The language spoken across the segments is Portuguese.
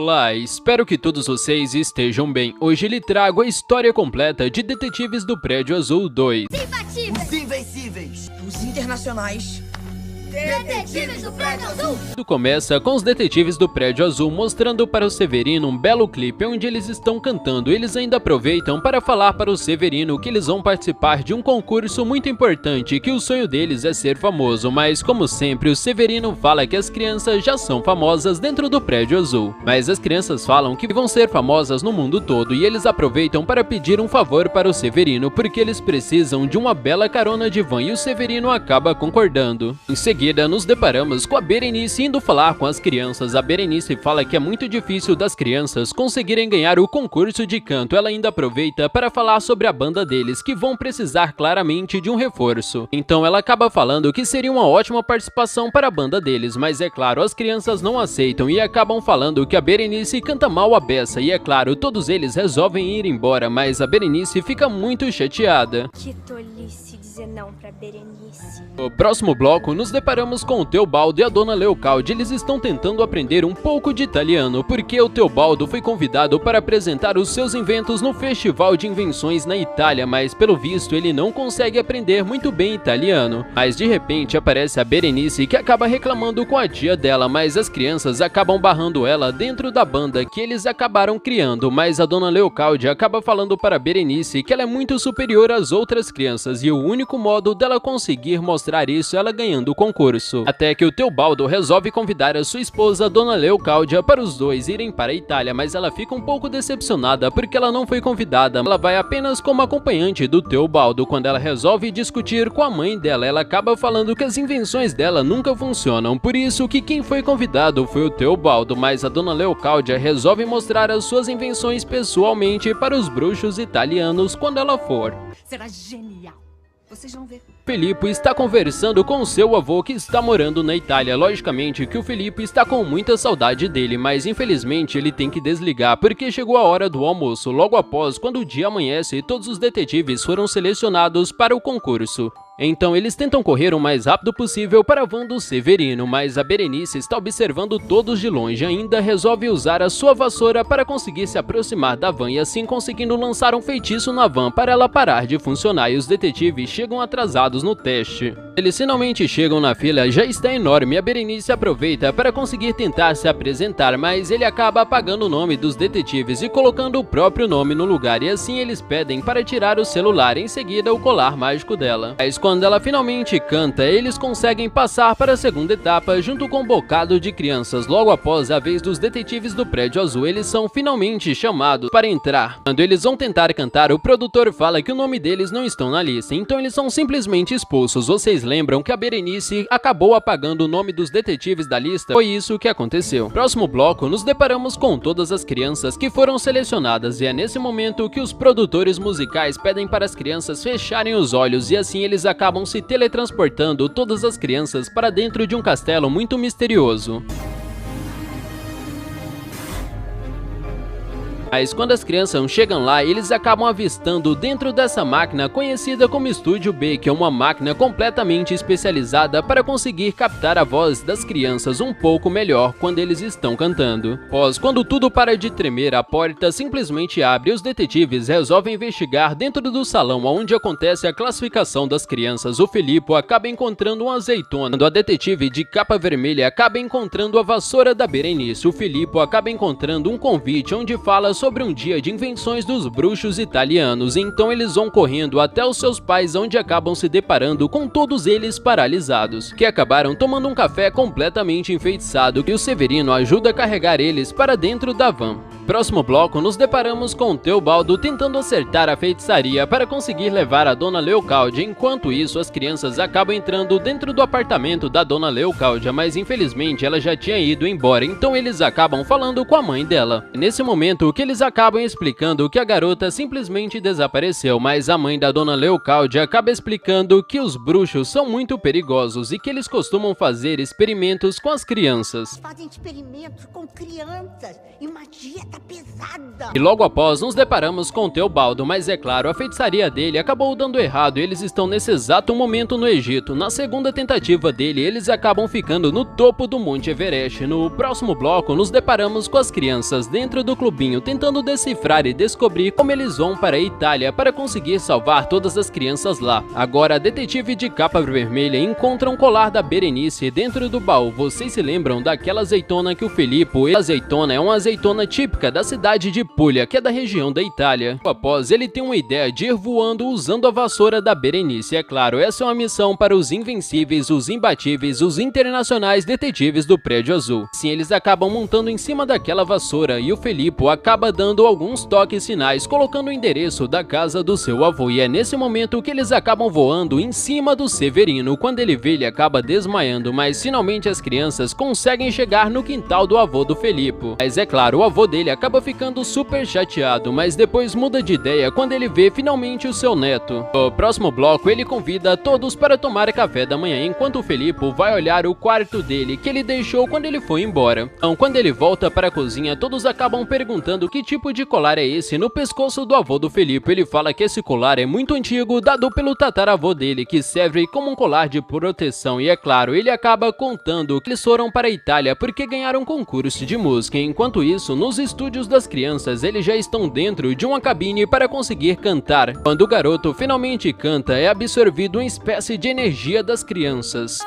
Olá, espero que todos vocês estejam bem. Hoje lhe trago a história completa de Detetives do Prédio Azul 2. Os invencíveis. Os internacionais. Detetives do Prédio Azul. Tudo começa com os detetives do Prédio Azul mostrando para o Severino um belo clipe onde eles estão cantando. Eles ainda aproveitam para falar para o Severino que eles vão participar de um concurso muito importante e que o sonho deles é ser famoso, mas como sempre o Severino fala que as crianças já são famosas dentro do Prédio Azul. Mas as crianças falam que vão ser famosas no mundo todo e eles aproveitam para pedir um favor para o Severino porque eles precisam de uma bela carona de van e o Severino acaba concordando. Em seguida, nos deparamos com a Berenice indo falar com as crianças. A Berenice fala que é muito difícil das crianças conseguirem ganhar o concurso de canto. Ela ainda aproveita para falar sobre a banda deles, que vão precisar claramente de um reforço. Então ela acaba falando que seria uma ótima participação para a banda deles, mas é claro, as crianças não aceitam e acabam falando que a Berenice canta mal a beça. E é claro, todos eles resolvem ir embora, mas a Berenice fica muito chateada. Que tolice dizer não pra Berenice. No próximo bloco, nos deparamos com o Teobaldo e a Dona Leocádia. Eles estão tentando aprender um pouco de italiano, porque o Teobaldo foi convidado para apresentar os seus inventos no Festival de Invenções na Itália, mas pelo visto ele não consegue aprender muito bem italiano. Mas de repente aparece a Berenice, que acaba reclamando com a tia dela, mas as crianças acabam barrando ela dentro da banda que eles acabaram criando. Mas a Dona Leocádia acaba falando para a Berenice que ela é muito superior às outras crianças e o único modo dela conseguir mostrar isso é ela ganhando o concurso. Até que o Teobaldo resolve convidar a sua esposa, Dona Leocádia, para os dois irem para a Itália, mas ela fica um pouco decepcionada porque ela não foi convidada. Ela vai apenas como acompanhante do Teobaldo. Quando ela resolve discutir com a mãe dela, ela acaba falando que as invenções dela nunca funcionam, por isso que quem foi convidado foi o Teobaldo, mas a Dona Leocádia resolve mostrar as suas invenções pessoalmente para os bruxos italianos quando ela for. Será genial. Vocês vão ver. Filipe está conversando com seu avô que está morando na Itália. Logicamente que o Filipe está com muita saudade dele, mas infelizmente ele tem que desligar porque chegou a hora do almoço, logo após quando o dia amanhece e todos os detetives foram selecionados para o concurso. Então eles tentam correr o mais rápido possível para a van do Severino, mas a Berenice está observando todos de longe. Ainda resolve usar a sua vassoura para conseguir se aproximar da van e assim conseguindo lançar um feitiço na van para ela parar de funcionar, e os detetives chegam atrasados no teste. Eles finalmente chegam na fila, já está enorme. A Berenice aproveita para conseguir tentar se apresentar, mas ele acaba apagando o nome dos detetives e colocando o próprio nome no lugar, e assim eles pedem para tirar o celular, em seguida o colar mágico dela. Mas quando ela finalmente canta, eles conseguem passar para a segunda etapa junto com um bocado de crianças. Logo após a vez dos detetives do Prédio Azul, eles são finalmente chamados para entrar. Quando eles vão tentar cantar, o produtor fala que o nome deles não estão na lista, então eles são simplesmente expulsos. Vocês lembram que a Berenice acabou apagando o nome dos detetives da lista? Foi isso que aconteceu. Próximo bloco, nos deparamos com todas as crianças que foram selecionadas e é nesse momento que os produtores musicais pedem para as crianças fecharem os olhos e assim eles acabam se teletransportando todas as crianças para dentro de um castelo muito misterioso. Mas quando as crianças chegam lá, eles acabam avistando dentro dessa máquina conhecida como Estúdio B, que é uma máquina completamente especializada para conseguir captar a voz das crianças um pouco melhor quando eles estão cantando. Quando tudo para de tremer, a porta simplesmente abre e os detetives resolvem investigar dentro do salão onde acontece a classificação das crianças. O Filipe acaba encontrando uma azeitona, a detetive de capa vermelha acaba encontrando a vassoura da Berenice. O Filipe acaba encontrando um convite onde fala sobre um dia de invenções dos bruxos italianos, então eles vão correndo até os seus pais, onde acabam se deparando com todos eles paralisados, que acabaram tomando um café completamente enfeitiçado, que o Severino ajuda a carregar eles para dentro da van. Próximo bloco, nos deparamos com o Teobaldo tentando acertar a feitiçaria para conseguir levar a Dona Leocádia. Enquanto isso, as crianças acabam entrando dentro do apartamento da Dona Leocádia, mas infelizmente ela já tinha ido embora, então eles acabam falando com a mãe dela. Nesse momento, que eles acabam explicando que a garota simplesmente desapareceu, mas a mãe da Dona Leocádia acaba explicando que os bruxos são muito perigosos e que eles costumam fazer experimentos com as crianças. Fazem experimentos com crianças e magia tá pesada. E logo após nos deparamos com Teobaldo, mas é claro, a feitiçaria dele acabou dando errado e eles estão nesse exato momento no Egito. Na segunda tentativa dele, eles acabam ficando no topo do Monte Everest. No próximo bloco, nos deparamos com as crianças dentro do clubinho, tentando decifrar e descobrir como eles vão para a Itália para conseguir salvar todas as crianças lá. Agora, a detetive de capa vermelha encontra um colar da Berenice dentro do baú. Vocês se lembram daquela azeitona que o Felipe... A azeitona é uma azeitona típica da cidade de Puglia, que é da região da Itália. Após, ele tem uma ideia de ir voando usando a vassoura da Berenice. É claro, essa é uma missão para os invencíveis, os imbatíveis, os internacionais detetives do Prédio Azul. Sim, eles acabam montando em cima daquela vassoura e o Felipe acaba dando alguns toques finais, colocando o endereço da casa do seu avô. E é nesse momento que eles acabam voando em cima do Severino. Quando ele vê, ele acaba desmaiando, mas finalmente as crianças conseguem chegar no quintal do avô do Felipe. Mas é claro, o avô dele acaba ficando super chateado, mas depois muda de ideia quando ele vê finalmente o seu neto. No próximo bloco, ele convida todos para tomar café da manhã, enquanto o Felipe vai olhar o quarto dele, que ele deixou quando ele foi embora. Então, quando ele volta para a cozinha, todos acabam perguntando que tipo de colar é esse no pescoço do avô do Felipe. Ele fala que esse colar é muito antigo, dado pelo tataravô dele, que serve como um colar de proteção. E é claro, ele acaba contando que eles foram para a Itália porque ganharam um concurso de música. Enquanto isso, nos estúdios das crianças, eles já estão dentro de uma cabine para conseguir cantar. Quando o garoto finalmente canta, é absorvido uma espécie de energia das crianças.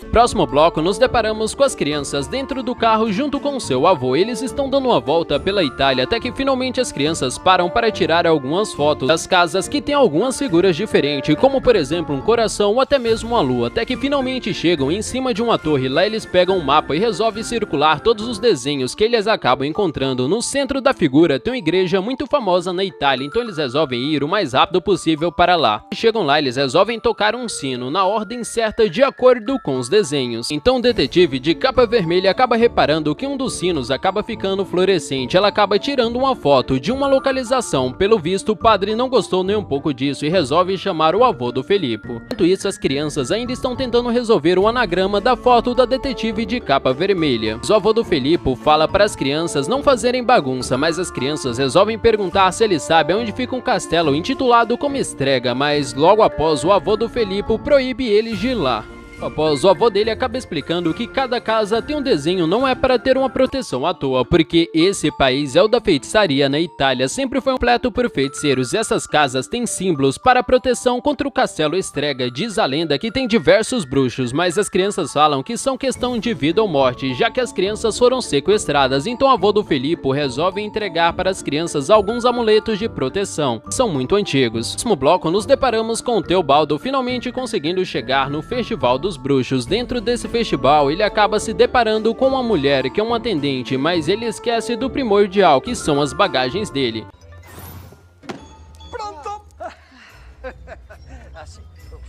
Próximo bloco, nos deparamos com as crianças dentro do carro junto com seu avô. Eles estão dando uma volta pela Itália até que finalmente as crianças param para tirar algumas fotos das casas que tem algumas figuras diferentes, como por exemplo um coração ou até mesmo uma lua, até que finalmente chegam em cima de uma torre. Lá eles pegam um mapa e resolvem circular todos os desenhos que eles acabam encontrando. No centro da figura tem uma igreja muito famosa na Itália, então eles resolvem ir o mais rápido possível para lá. Chegam lá, eles resolvem tocar um sino na ordem certa de acordo com os desenhos. Então o detetive de capa vermelha acaba reparando que um dos sinos acaba ficando fluorescente. Ela acaba tirando uma foto de uma localização. Pelo visto, o padre não gostou nem um pouco disso e resolve chamar o avô do Felipe. Enquanto isso, as crianças ainda estão tentando resolver o anagrama da foto da detetive de capa vermelha. O avô do Felipe fala para as crianças não fazerem bagunça, mas as crianças resolvem perguntar se ele sabe onde fica um castelo intitulado como Estrega, mas logo após o avô do Felipe proíbe eles de ir lá. Após, o avô dele acaba explicando que cada casa tem um desenho, não é para ter uma proteção à toa, porque esse país é o da feitiçaria na Itália, sempre foi completo por feiticeiros. Essas casas têm símbolos para proteção contra o castelo Estrega. Diz a lenda que tem diversos bruxos, mas as crianças falam que são questão de vida ou morte, já que as crianças foram sequestradas. Então o avô do Felipe resolve entregar para as crianças alguns amuletos de proteção, são muito antigos. No próximo bloco, nos deparamos com o Teobaldo finalmente conseguindo chegar no Festival dos Bruxos. Dentro desse festival, ele acaba se deparando com uma mulher que é um atendente, mas ele esquece do primordial, que são as bagagens dele.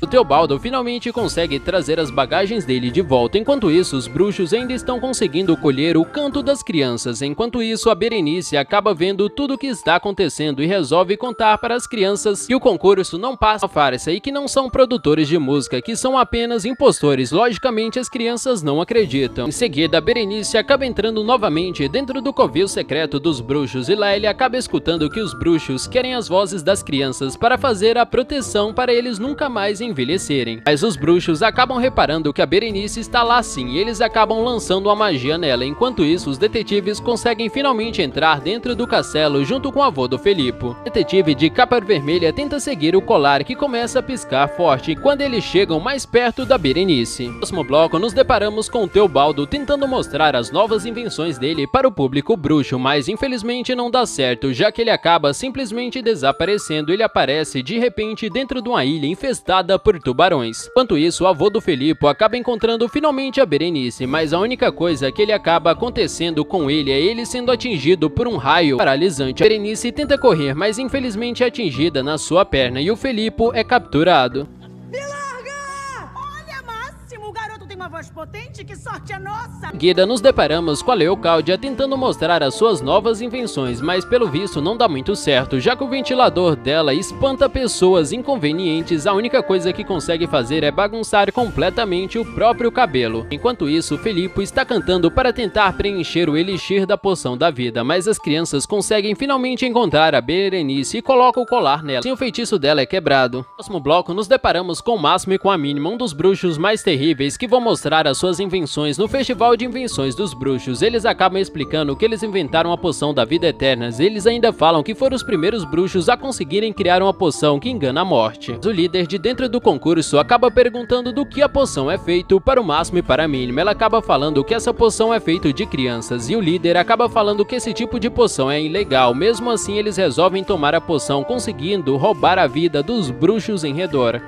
O Teobaldo finalmente consegue trazer as bagagens dele de volta. Enquanto isso, os bruxos ainda estão conseguindo colher o canto das crianças. Enquanto isso, a Berenice acaba vendo tudo o que está acontecendo e resolve contar para as crianças que o concurso não passa a farsa e que não são produtores de música, que são apenas impostores. Logicamente, as crianças não acreditam. Em seguida, a Berenice acaba entrando novamente dentro do covil secreto dos bruxos e lá ele acaba escutando que os bruxos querem as vozes das crianças para fazer a proteção para eles nunca mais envelhecerem. Mas os bruxos acabam reparando que a Berenice está lá sim e eles acabam lançando uma magia nela. Enquanto isso, os detetives conseguem finalmente entrar dentro do castelo junto com o avô do Felipe. O detetive de capa vermelha tenta seguir o colar, que começa a piscar forte quando eles chegam mais perto da Berenice. No próximo bloco, nos deparamos com o Teobaldo tentando mostrar as novas invenções dele para o público bruxo, mas infelizmente não dá certo, já que ele acaba simplesmente desaparecendo. Ele aparece de repente dentro de uma ilha infestada por tubarões. Enquanto isso, o avô do Felipe acaba encontrando finalmente a Berenice, mas a única coisa que ele acaba acontecendo com ele é ele sendo atingido por um raio paralisante. A Berenice tenta correr, mas infelizmente é atingida na sua perna e o Felipe é capturado. Me larga! Olha, Máximo! ótimo! O garoto tem uma voz potente, que sorte a nossa! Em seguida, nos deparamos com a Leocádia tentando mostrar as suas novas invenções, mas pelo visto não dá muito certo, já que o ventilador dela espanta pessoas inconvenientes, a única coisa que consegue fazer é bagunçar completamente o próprio cabelo. Enquanto isso, Felipe está cantando para tentar preencher o elixir da poção da vida, mas as crianças conseguem finalmente encontrar a Berenice e colocam o colar nela. Assim, o feitiço dela é quebrado. No próximo bloco, nos deparamos com o Máximo e com a Mínima, um dos bruxos mais terríveis que vão mostrar as suas invenções no Festival de Invenções dos Bruxos. Eles acabam explicando que eles inventaram a poção da vida eterna. Eles ainda falam que foram os primeiros bruxos a conseguirem criar uma poção que engana a morte. O líder de dentro do concurso acaba perguntando do que a poção é feita para o Máximo e para a Mínima. Ela acaba falando que essa poção é feita de crianças e o líder acaba falando que esse tipo de poção é ilegal. Mesmo assim, eles resolvem tomar a poção, conseguindo roubar a vida dos bruxos em redor.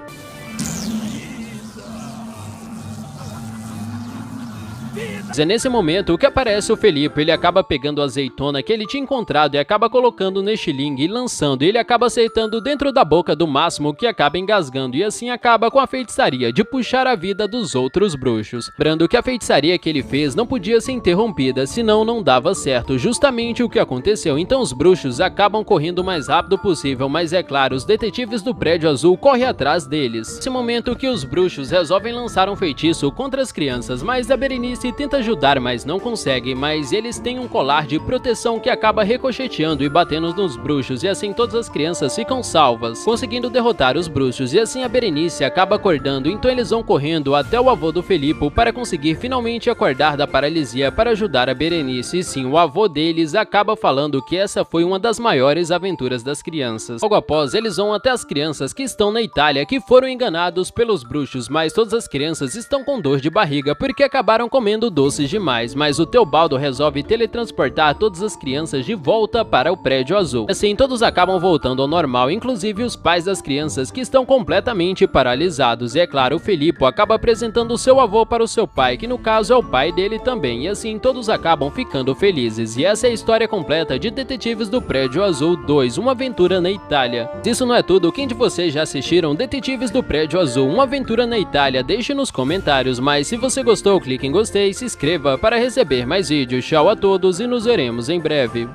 É nesse momento que aparece o Felipe. Ele acaba pegando a azeitona que ele tinha encontrado e acaba colocando no estilingue e lançando. Ele acaba acertando dentro da boca do Máximo, que acaba engasgando, e assim acaba com a feitiçaria de puxar a vida dos outros bruxos. Lembrando que a feitiçaria que ele fez não podia ser interrompida, senão não dava certo, justamente o que aconteceu. Então os bruxos acabam correndo o mais rápido possível, mas é claro, os detetives do Prédio Azul correm atrás deles. Nesse momento que os bruxos resolvem lançar um feitiço contra as crianças, mas a Berenice tenta ajudar, mas não consegue. Mas eles têm um colar de proteção que acaba ricocheteando e batendo nos bruxos, e assim todas as crianças ficam salvas, conseguindo derrotar os bruxos. E assim a Berenice acaba acordando, então eles vão correndo até o avô do Felipe para conseguir finalmente acordar da paralisia para ajudar a Berenice. E sim, o avô deles acaba falando que essa foi uma das maiores aventuras das crianças. Logo após, eles vão até as crianças que estão na Itália, que foram enganados pelos bruxos, mas todas as crianças estão com dor de barriga porque acabaram comendo doces demais. Mas o Teobaldo resolve teletransportar todas as crianças de volta para o Prédio Azul. Assim, todos acabam voltando ao normal, inclusive os pais das crianças, que estão completamente paralisados. E é claro, o Felipe acaba apresentando o seu avô para o seu pai, que no caso é o pai dele também. E assim, todos acabam ficando felizes. E essa é a história completa de Detetives do Prédio Azul 2, uma aventura na Itália. Se isso não é tudo, quem de vocês já assistiram Detetives do Prédio Azul, uma aventura na Itália? Deixe nos comentários. Mas se você gostou, clique em gostei e se inscreva para receber mais vídeos. Tchau a todos e nos veremos em breve.